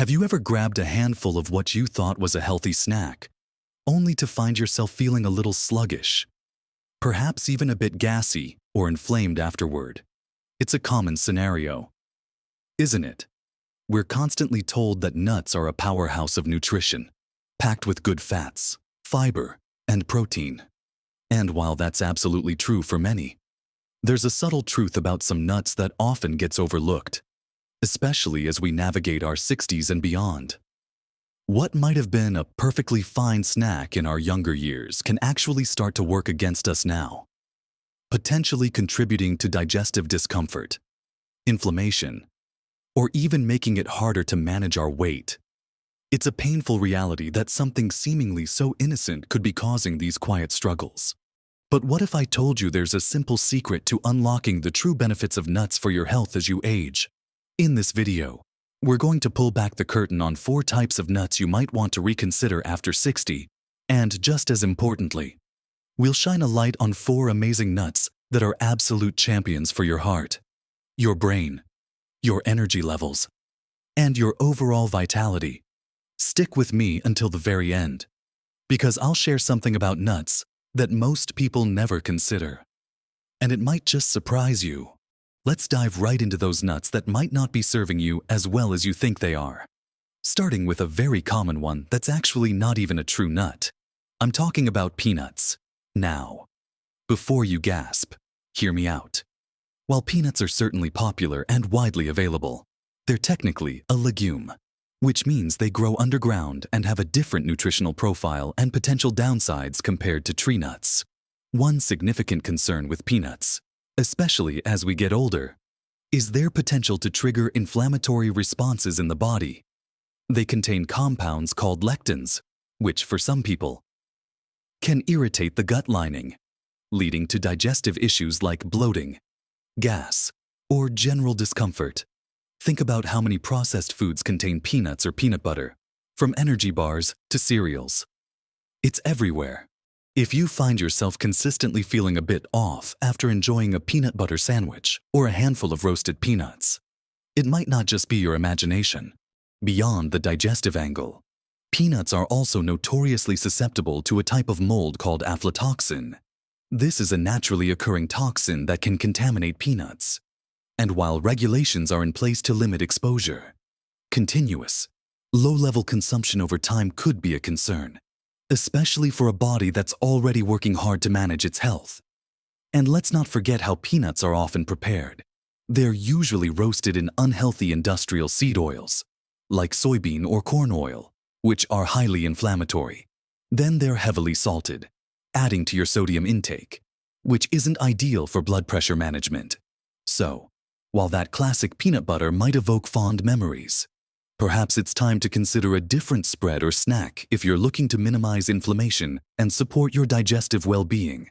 Have you ever grabbed a handful of what you thought was a healthy snack, only to find yourself feeling a little sluggish, perhaps even a bit gassy or inflamed afterward? It's a common scenario, isn't it? We're constantly told that nuts are a powerhouse of nutrition, packed with good fats, fiber, and protein. And while that's absolutely true for many, there's a subtle truth about some nuts that often gets overlooked, especially as we navigate our 60s and beyond. What might have been a perfectly fine snack in our younger years can actually start to work against us now, potentially contributing to digestive discomfort, inflammation, or even making it harder to manage our weight. It's a painful reality that something seemingly so innocent could be causing these quiet struggles. But what if I told you there's a simple secret to unlocking the true benefits of nuts for your health as you age? In this video, we're going to pull back the curtain on 4 types of nuts you might want to reconsider after 60, and just as importantly, we'll shine a light on 4 amazing nuts that are absolute champions for your heart, your brain, your energy levels, and your overall vitality. Stick with me until the very end, because I'll share something about nuts that most people never consider. And it might just surprise you. Let's dive right into those nuts that might not be serving you as well as you think they are. Starting with a very common one that's actually not even a true nut. I'm talking about peanuts. Now, before you gasp, hear me out. While peanuts are certainly popular and widely available, they're technically a legume, which means they grow underground and have a different nutritional profile and potential downsides compared to tree nuts. One significant concern with peanuts, especially as we get older, is their potential to trigger inflammatory responses in the body. They contain compounds called lectins, which for some people can irritate the gut lining, leading to digestive issues like bloating, gas, or general discomfort. Think about how many processed foods contain peanuts or peanut butter, from energy bars to cereals. It's everywhere. If you find yourself consistently feeling a bit off after enjoying a peanut butter sandwich or a handful of roasted peanuts, it might not just be your imagination. Beyond the digestive angle, peanuts are also notoriously susceptible to a type of mold called aflatoxin. This is a naturally occurring toxin that can contaminate peanuts. And while regulations are in place to limit exposure, continuous, low-level consumption over time could be a concern, especially for a body that's already working hard to manage its health. And let's not forget how peanuts are often prepared. They're usually roasted in unhealthy industrial seed oils, like soybean or corn oil, which are highly inflammatory. Then they're heavily salted, adding to your sodium intake, which isn't ideal for blood pressure management. So, while that classic peanut butter might evoke fond memories, perhaps it's time to consider a different spread or snack if you're looking to minimize inflammation and support your digestive well-being.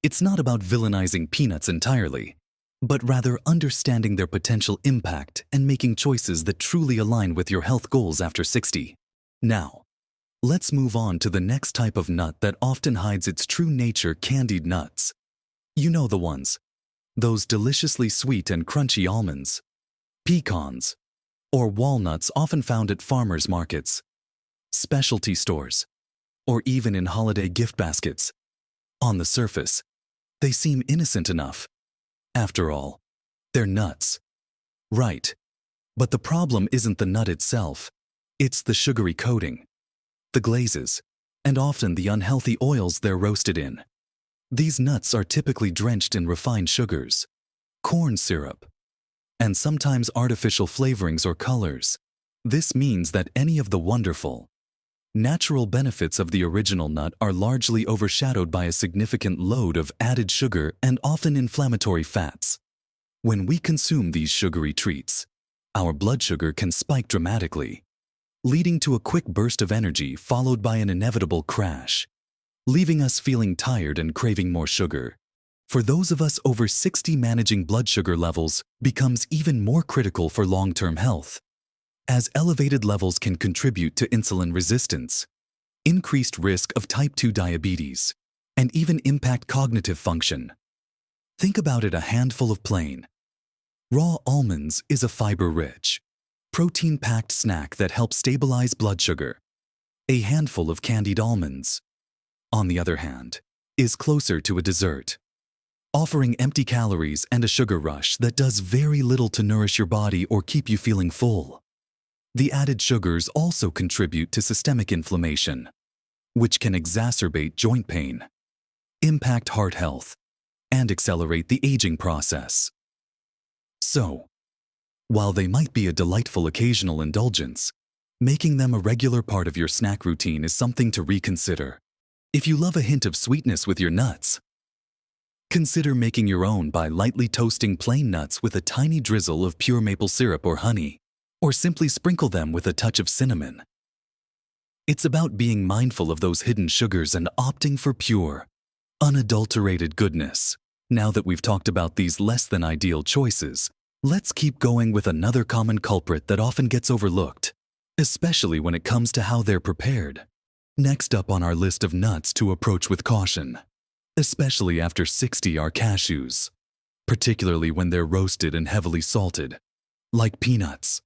It's not about villainizing peanuts entirely, but rather understanding their potential impact and making choices that truly align with your health goals after 60. Now, let's move on to the next type of nut that often hides its true nature: candied nuts. You know the ones. Those deliciously sweet and crunchy almonds, pecans, or walnuts often found at farmers' markets, specialty stores, or even in holiday gift baskets. On the surface, they seem innocent enough. After all, they're nuts. Right. But the problem isn't the nut itself. It's the sugary coating, the glazes, and often the unhealthy oils they're roasted in. These nuts are typically drenched in refined sugars, corn syrup, and sometimes artificial flavorings or colors. This means that any of the wonderful, natural benefits of the original nut are largely overshadowed by a significant load of added sugar and often inflammatory fats. When we consume these sugary treats, our blood sugar can spike dramatically, leading to a quick burst of energy followed by an inevitable crash, leaving us feeling tired and craving more sugar. For those of us over 60, managing blood sugar levels becomes even more critical for long-term health, as elevated levels can contribute to insulin resistance, increased risk of type 2 diabetes, and even impact cognitive function. Think about it: a handful of plain, raw almonds is a fiber-rich, protein-packed snack that helps stabilize blood sugar. A handful of candied almonds, on the other hand, is closer to a dessert, offering empty calories and a sugar rush that does very little to nourish your body or keep you feeling full. The added sugars also contribute to systemic inflammation, which can exacerbate joint pain, impact heart health, and accelerate the aging process. So, while they might be a delightful occasional indulgence, making them a regular part of your snack routine is something to reconsider. If you love a hint of sweetness with your nuts, consider making your own by lightly toasting plain nuts with a tiny drizzle of pure maple syrup or honey, or simply sprinkle them with a touch of cinnamon. It's about being mindful of those hidden sugars and opting for pure, unadulterated goodness. Now that we've talked about these less than ideal choices, let's keep going with another common culprit that often gets overlooked, especially when it comes to how they're prepared. Next up on our list of nuts to approach with caution, especially after 60, are cashews, particularly when they're roasted and heavily salted, like peanuts.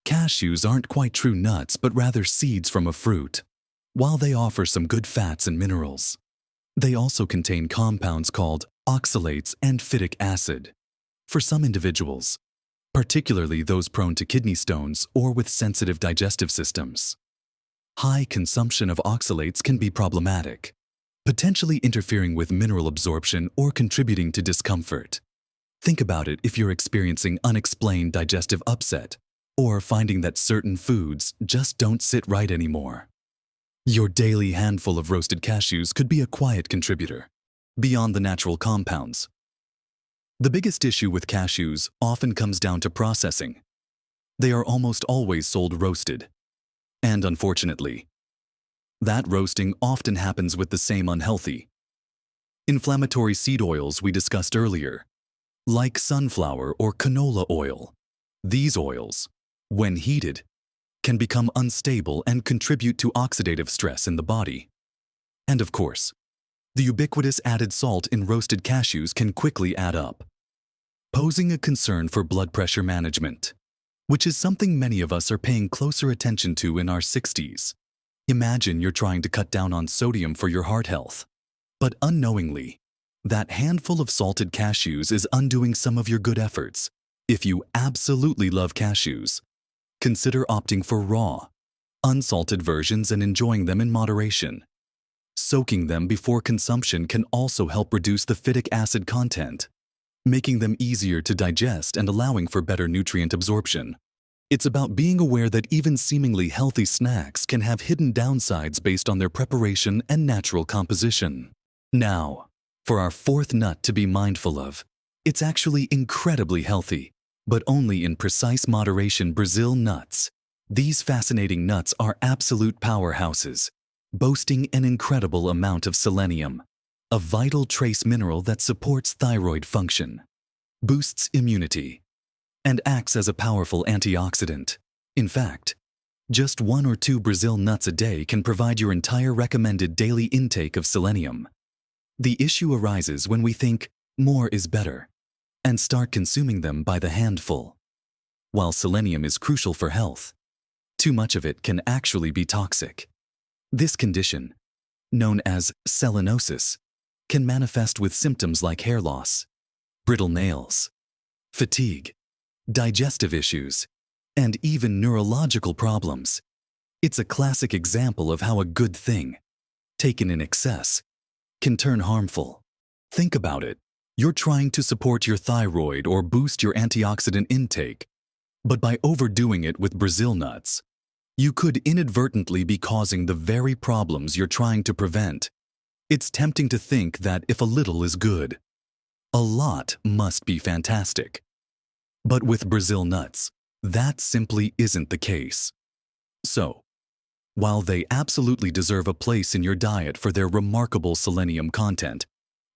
Cashews aren't quite true nuts but rather seeds from a fruit. While they offer some good fats and minerals, they also contain compounds called oxalates and phytic acid. For some individuals, particularly those prone to kidney stones or with sensitive digestive systems, high consumption of oxalates can be problematic, potentially interfering with mineral absorption or contributing to discomfort. Think about it if you're experiencing unexplained digestive upset or finding that certain foods just don't sit right anymore. Your daily handful of roasted cashews could be a quiet contributor, beyond the natural compounds. The biggest issue with cashews often comes down to processing. They are almost always sold roasted. And unfortunately, that roasting often happens with the same unhealthy, inflammatory seed oils we discussed earlier, like sunflower or canola oil. These oils, when heated, can become unstable and contribute to oxidative stress in the body. And of course, the ubiquitous added salt in roasted cashews can quickly add up, posing a concern for blood pressure management, which is something many of us are paying closer attention to in our 60s. Imagine you're trying to cut down on sodium for your heart health, but unknowingly, that handful of salted cashews is undoing some of your good efforts. If you absolutely love cashews, consider opting for raw, unsalted versions and enjoying them in moderation. Soaking them before consumption can also help reduce the phytic acid content, making them easier to digest and allowing for better nutrient absorption. It's about being aware that even seemingly healthy snacks can have hidden downsides based on their preparation and natural composition. Now, for our fourth nut to be mindful of, it's actually incredibly healthy, but only in precise moderation: Brazil nuts. These fascinating nuts are absolute powerhouses, boasting an incredible amount of selenium, a vital trace mineral that supports thyroid function, boosts immunity, and acts as a powerful antioxidant. In fact, just 1 or 2 Brazil nuts a day can provide your entire recommended daily intake of selenium. The issue arises when we think more is better and start consuming them by the handful. While selenium is crucial for health, too much of it can actually be toxic. This condition, known as selenosis, can manifest with symptoms like hair loss, brittle nails, fatigue, digestive issues, and even neurological problems. It's a classic example of how a good thing, taken in excess, can turn harmful. Think about it. You're trying to support your thyroid or boost your antioxidant intake, but by overdoing it with Brazil nuts, you could inadvertently be causing the very problems you're trying to prevent. It's tempting to think that if a little is good, a lot must be fantastic. But with Brazil nuts, that simply isn't the case. So, while they absolutely deserve a place in your diet for their remarkable selenium content,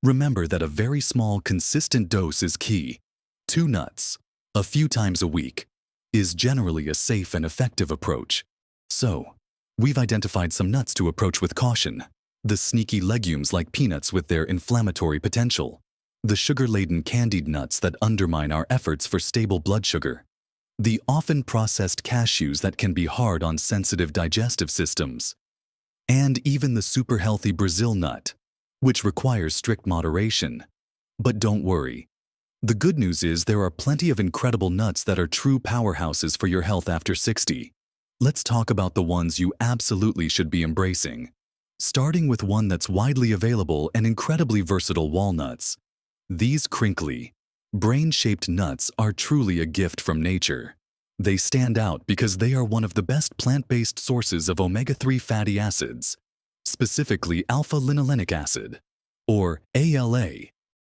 remember that a very small, consistent dose is key. 2 nuts, a few times a week, is generally a safe and effective approach. So, we've identified some nuts to approach with caution: the sneaky legumes like peanuts with their inflammatory potential, the sugar-laden candied nuts that undermine our efforts for stable blood sugar, the often processed cashews that can be hard on sensitive digestive systems, and even the super healthy Brazil nut, which requires strict moderation. But don't worry. The good news is there are plenty of incredible nuts that are true powerhouses for your health after 60. Let's talk about the ones you absolutely should be embracing. Starting with one that's widely available and incredibly versatile: walnuts. These crinkly, brain-shaped nuts are truly a gift from nature. They stand out because they are one of the best plant-based sources of omega-3 fatty acids, specifically alpha-linolenic acid, or ALA.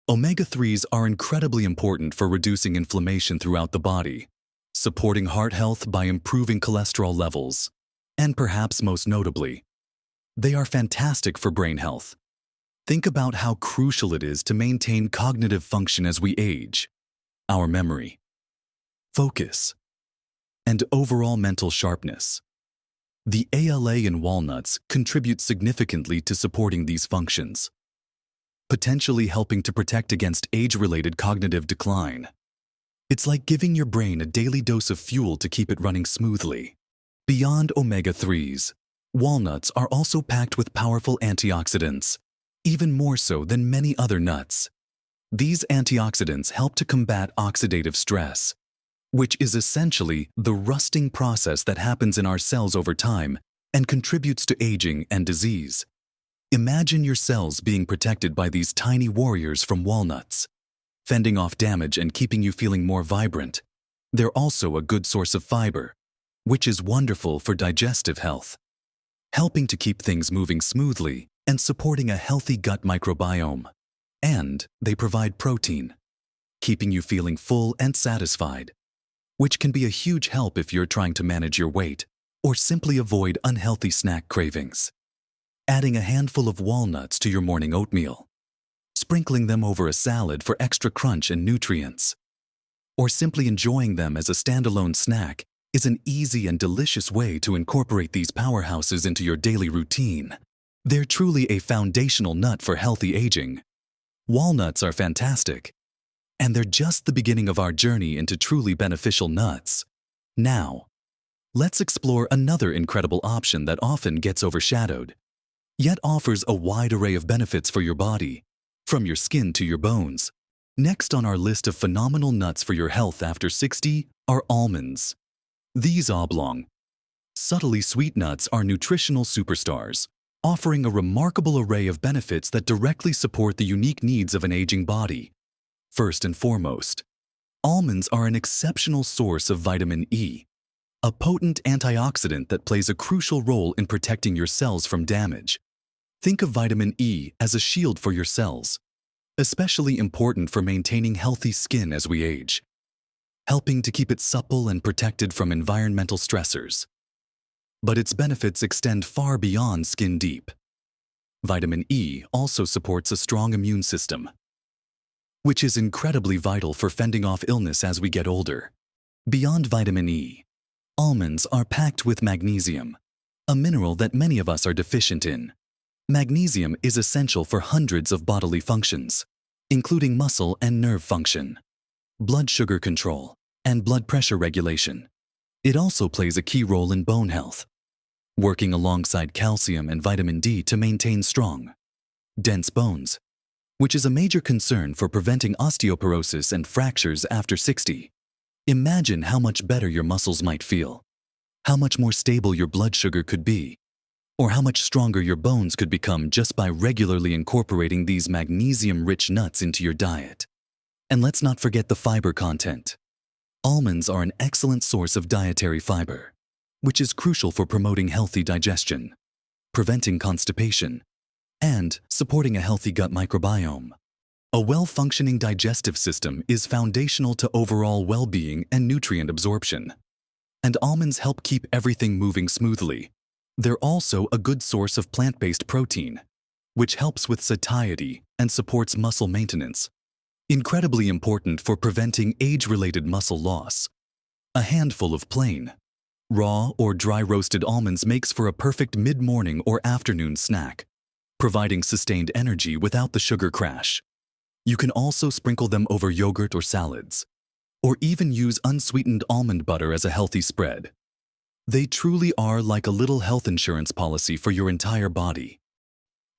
Omega-3s are incredibly important for reducing inflammation throughout the body, supporting heart health by improving cholesterol levels, and perhaps most notably, they are fantastic for brain health. Think about how crucial it is to maintain cognitive function as we age. Our memory, focus, and overall mental sharpness. The ALA in walnuts contributes significantly to supporting these functions, potentially helping to protect against age-related cognitive decline. It's like giving your brain a daily dose of fuel to keep it running smoothly. Beyond omega-3s, walnuts are also packed with powerful antioxidants, even more so than many other nuts. These antioxidants help to combat oxidative stress, which is essentially the rusting process that happens in our cells over time and contributes to aging and disease. Imagine your cells being protected by these tiny warriors from walnuts, fending off damage and keeping you feeling more vibrant. They're also a good source of fiber, which is wonderful for digestive health, helping to keep things moving smoothly and supporting a healthy gut microbiome. And they provide protein, keeping you feeling full and satisfied, which can be a huge help if you're trying to manage your weight or simply avoid unhealthy snack cravings. Adding a handful of walnuts to your morning oatmeal, sprinkling them over a salad for extra crunch and nutrients, or simply enjoying them as a standalone snack is an easy and delicious way to incorporate these powerhouses into your daily routine. They're truly a foundational nut for healthy aging. Walnuts are fantastic, and they're just the beginning of our journey into truly beneficial nuts. Now, let's explore another incredible option that often gets overshadowed, yet offers a wide array of benefits for your body, from your skin to your bones. Next on our list of phenomenal nuts for your health after 60 are almonds. These oblong, subtly sweet nuts are nutritional superstars, offering a remarkable array of benefits that directly support the unique needs of an aging body. First and foremost, almonds are an exceptional source of vitamin E, a potent antioxidant that plays a crucial role in protecting your cells from damage. Think of vitamin E as a shield for your cells, especially important for maintaining healthy skin as we age, helping to keep it supple and protected from environmental stressors. But its benefits extend far beyond skin deep. Vitamin E also supports a strong immune system, which is incredibly vital for fending off illness as we get older. Beyond vitamin E, almonds are packed with magnesium, a mineral that many of us are deficient in. Magnesium is essential for hundreds of bodily functions, including muscle and nerve function, blood sugar control, and blood pressure regulation. It also plays a key role in bone health, working alongside calcium and vitamin D to maintain strong, dense bones, which is a major concern for preventing osteoporosis and fractures after 60. Imagine how much better your muscles might feel, how much more stable your blood sugar could be, or how much stronger your bones could become just by regularly incorporating these magnesium-rich nuts into your diet. And let's not forget the fiber content. Almonds are an excellent source of dietary fiber, which is crucial for promoting healthy digestion, preventing constipation, and supporting a healthy gut microbiome. A well-functioning digestive system is foundational to overall well-being and nutrient absorption, and almonds help keep everything moving smoothly. They're also a good source of plant-based protein, which helps with satiety and supports muscle maintenance, incredibly important for preventing age-related muscle loss. A handful of plain, raw or dry roasted almonds makes for a perfect mid-morning or afternoon snack, providing sustained energy without the sugar crash. You can also sprinkle them over yogurt or salads, or even use unsweetened almond butter as a healthy spread. They truly are like a little health insurance policy for your entire body.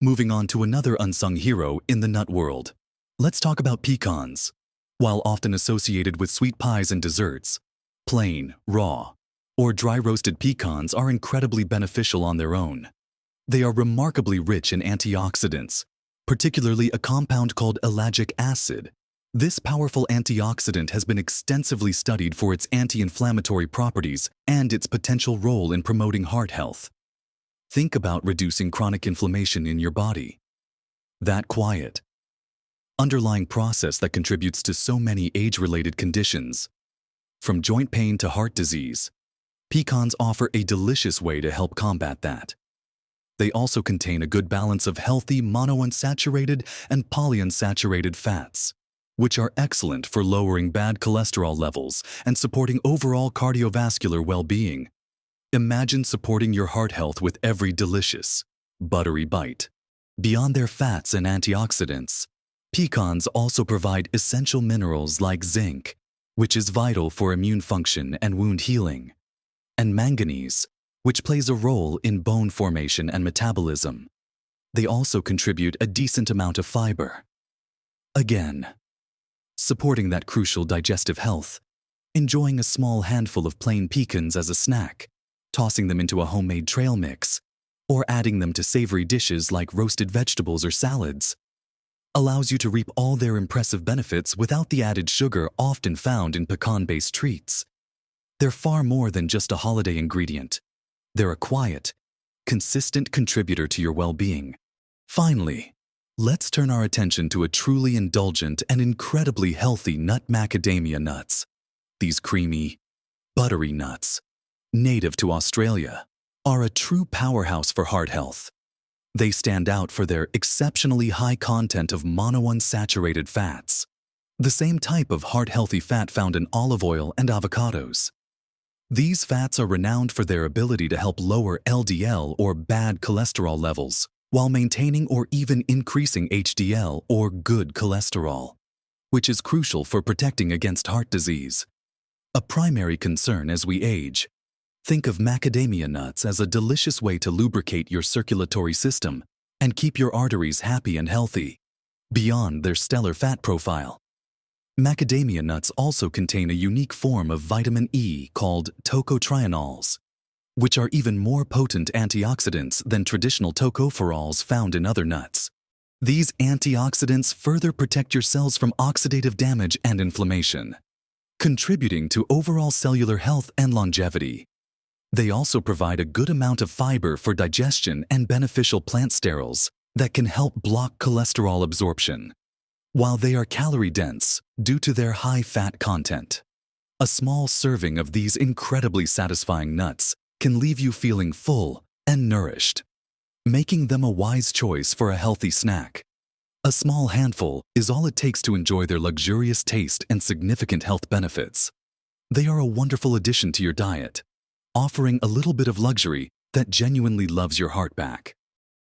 Moving on to another unsung hero in the nut world. Let's talk about pecans. While often associated with sweet pies and desserts, plain, raw, or dry roasted pecans are incredibly beneficial on their own. They are remarkably rich in antioxidants, particularly a compound called ellagic acid. This powerful antioxidant has been extensively studied for its anti-inflammatory properties and its potential role in promoting heart health. Think about reducing chronic inflammation in your body. That quiet, underlying process that contributes to so many age-related conditions. From joint pain to heart disease, pecans offer a delicious way to help combat that. They also contain a good balance of healthy monounsaturated and polyunsaturated fats, which are excellent for lowering bad cholesterol levels and supporting overall cardiovascular well-being. Imagine supporting your heart health with every delicious, buttery bite. Beyond their fats and antioxidants, pecans also provide essential minerals like zinc, which is vital for immune function and wound healing, and manganese, which plays a role in bone formation and metabolism. They also contribute a decent amount of fiber. Again, supporting that crucial digestive health, enjoying a small handful of plain pecans as a snack, tossing them into a homemade trail mix, or adding them to savory dishes like roasted vegetables or salads, allows you to reap all their impressive benefits without the added sugar often found in pecan-based treats. They're far more than just a holiday ingredient. They're a quiet, consistent contributor to your well-being. Finally, let's turn our attention to a truly indulgent and incredibly healthy nut, macadamia nuts. These creamy, buttery nuts, native to Australia, are a true powerhouse for heart health. They stand out for their exceptionally high content of monounsaturated fats, the same type of heart-healthy fat found in olive oil and avocados. These fats are renowned for their ability to help lower LDL or bad cholesterol levels, while maintaining or even increasing HDL or good cholesterol, which is crucial for protecting against heart disease. A primary concern as we age. Think of macadamia nuts as a delicious way to lubricate your circulatory system and keep your arteries happy and healthy. Beyond their stellar fat profile, macadamia nuts also contain a unique form of vitamin E called tocotrienols, which are even more potent antioxidants than traditional tocopherols found in other nuts. These antioxidants further protect your cells from oxidative damage and inflammation, contributing to overall cellular health and longevity. They also provide a good amount of fiber for digestion and beneficial plant sterols that can help block cholesterol absorption. While they are calorie-dense due to their high fat content, a small serving of these incredibly satisfying nuts can leave you feeling full and nourished, making them a wise choice for a healthy snack. A small handful is all it takes to enjoy their luxurious taste and significant health benefits. They are a wonderful addition to your diet, offering a little bit of luxury that genuinely loves your heart back.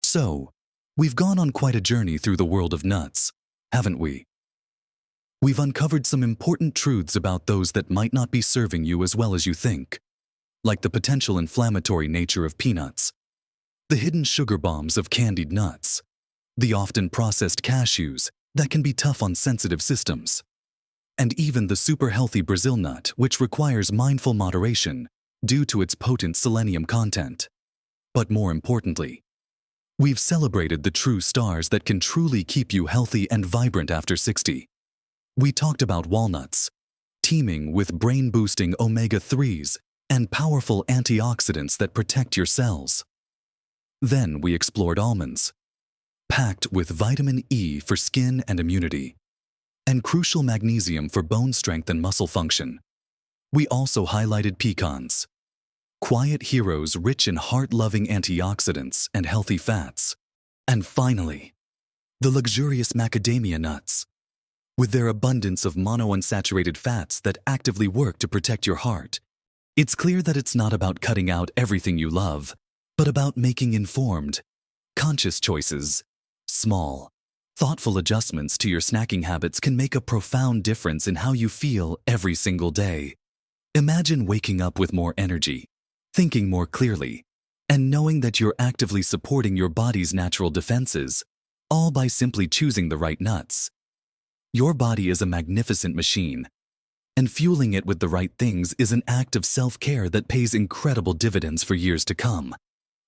So, we've gone on quite a journey through the world of nuts, haven't we? We've uncovered some important truths about those that might not be serving you as well as you think, like the potential inflammatory nature of peanuts, the hidden sugar bombs of candied nuts, the often processed cashews that can be tough on sensitive systems, and even the super healthy Brazil nut, which requires mindful moderation due to its potent selenium content. But more importantly, we've celebrated the true stars that can truly keep you healthy and vibrant after 60. We talked about walnuts, teeming with brain-boosting omega-3s and powerful antioxidants that protect your cells. Then we explored almonds, packed with vitamin E for skin and immunity, and crucial magnesium for bone strength and muscle function. We also highlighted pecans, quiet heroes rich in heart-loving antioxidants and healthy fats. And finally, the luxurious macadamia nuts, with their abundance of monounsaturated fats that actively work to protect your heart. It's clear that it's not about cutting out everything you love, but about making informed, conscious choices, small, Thoughtful adjustments to your snacking habits can make a profound difference in how you feel every single day. Imagine waking up with more energy, thinking more clearly, and knowing that you're actively supporting your body's natural defenses, all by simply choosing the right nuts. Your body is a magnificent machine, and fueling it with the right things is an act of self-care that pays incredible dividends for years to come.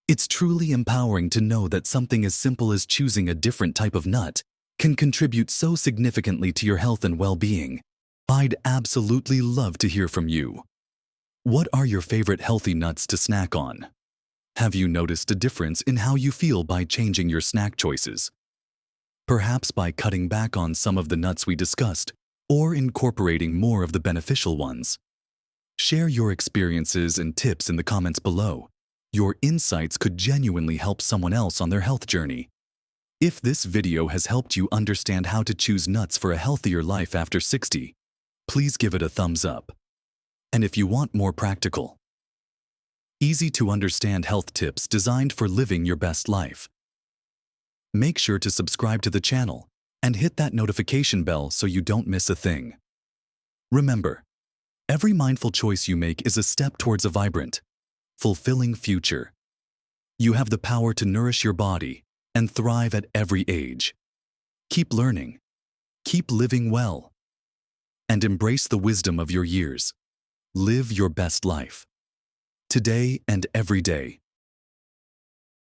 It's truly empowering to know that something as simple as choosing a different type of nut can contribute so significantly to your health and well-being. I'd absolutely love to hear from you. What are your favorite healthy nuts to snack on? Have you noticed a difference in how you feel by changing your snack choices? Perhaps by cutting back on some of the nuts we discussed, or incorporating more of the beneficial ones. Share your experiences and tips in the comments below. Your insights could genuinely help someone else on their health journey. If this video has helped you understand how to choose nuts for a healthier life after 60, please give it a thumbs up. And if you want more practical, easy to understand health tips designed for living your best life, make sure to subscribe to the channel and hit that notification bell so you don't miss a thing. Remember, every mindful choice you make is a step towards a vibrant, fulfilling future. You have the power to nourish your body and thrive at every age. Keep learning, keep living well, and embrace the wisdom of your years. Live your best life, today and every day.